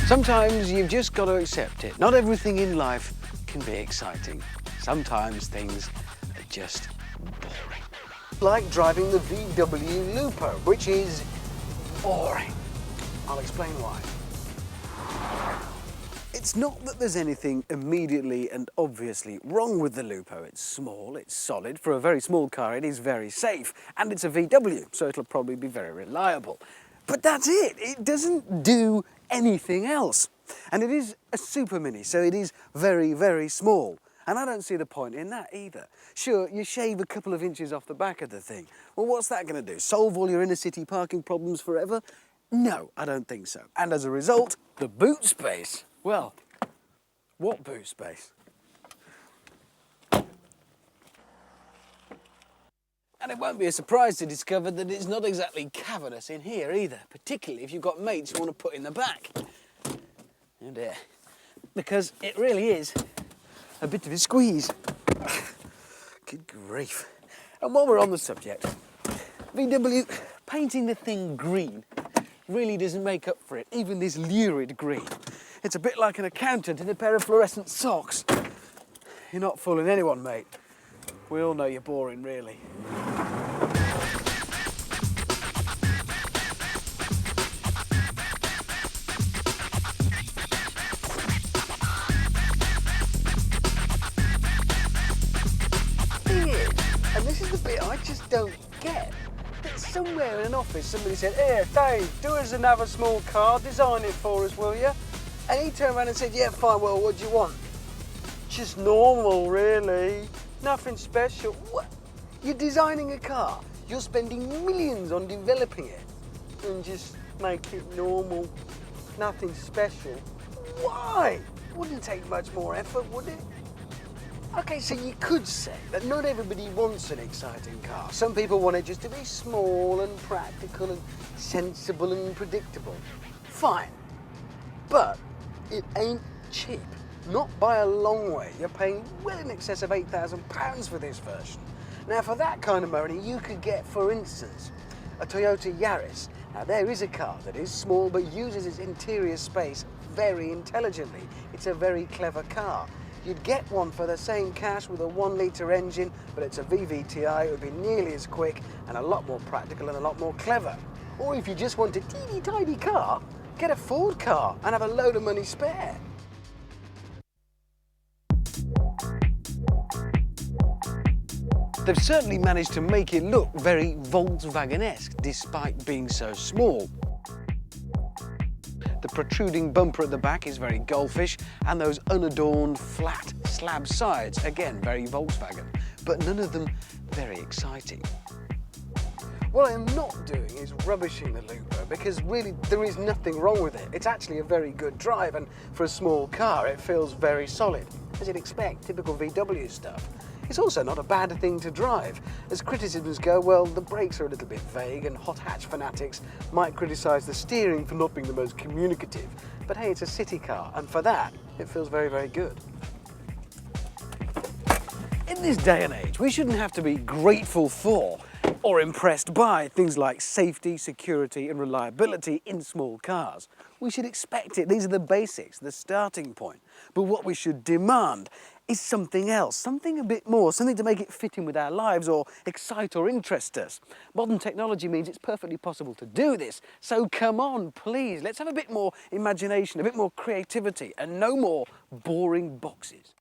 Sometimes you've just got to accept it. Not everything in life can be exciting. Sometimes things are just boring. Like driving the VW Lupo, which is boring. I'll explain why. It's not that there's anything immediately and obviously wrong with the Lupo. It's small, it's solid. For a very small car, it is very safe. And it's a VW, so it'll probably be very reliable. But that's it. It doesn't do anything else. And it is a super mini, so it is very, very small. And I don't see the point in that either. Sure, you shave a couple of inches off the back of the thing. Well, what's that going to do? Solve all your inner city parking problems forever? No, I don't think so. And as a result, the boot space. Well, what boot space? And it won't be a surprise to discover that it's not exactly cavernous in here either, particularly if you've got mates you want to put in the back. Oh dear. Because it really is a bit of a squeeze. Good grief. And while we're on the subject, VW, painting the thing green really doesn't make up for it, even this lurid green. It's a bit like an accountant in a pair of fluorescent socks. You're not fooling anyone, mate. We all know you're boring, really. Thing is, and this is the bit I just don't get, that somewhere in an office somebody said, "Here, Dave, do us another small car, design it for us, will you?" And he turned around and said, "Yeah, fine, well, what do you want?" "Just normal, really. Nothing special." What? You're designing a car, you're spending millions on developing it, and just make it normal, nothing special. Why? Wouldn't take much more effort, would it? Okay, so you could say that not everybody wants an exciting car. Some people want it just to be small and practical and sensible and predictable. Fine. But it ain't cheap. Not by a long way. You're paying well in excess of £8,000 for this version. Now, for that kind of money, you could get, for instance, a Toyota Yaris. Now, there is a car that is small but uses its interior space very intelligently. It's a very clever car. You'd get one for the same cash with a 1-litre engine, but it's a VVTi. It would be nearly as quick and a lot more practical and a lot more clever. Or if you just want a teeny-tiny car, get a Ford car and have a load of money spare. They've certainly managed to make it look very Volkswagen-esque, despite being so small. The protruding bumper at the back is very Golfish, and those unadorned, flat slab sides, again, very Volkswagen, but none of them very exciting. What I'm not doing is rubbishing the Lupo, because really there is nothing wrong with it. It's actually a very good drive, and for a small car it feels very solid, as you'd expect, typical VW stuff. It's also not a bad thing to drive. As criticisms go, well, the brakes are a little bit vague, and hot hatch fanatics might criticise the steering for not being the most communicative. But hey, it's a city car, and for that, it feels very, very good. In this day and age, we shouldn't have to be grateful for or impressed by things like safety, security and reliability in small cars. We should expect it. These are the basics, the starting point. But what we should demand is something else, something a bit more, something to make it fit in with our lives or excite or interest us. Modern technology means it's perfectly possible to do this. So come on, please, let's have a bit more imagination, a bit more creativity and no more boring boxes.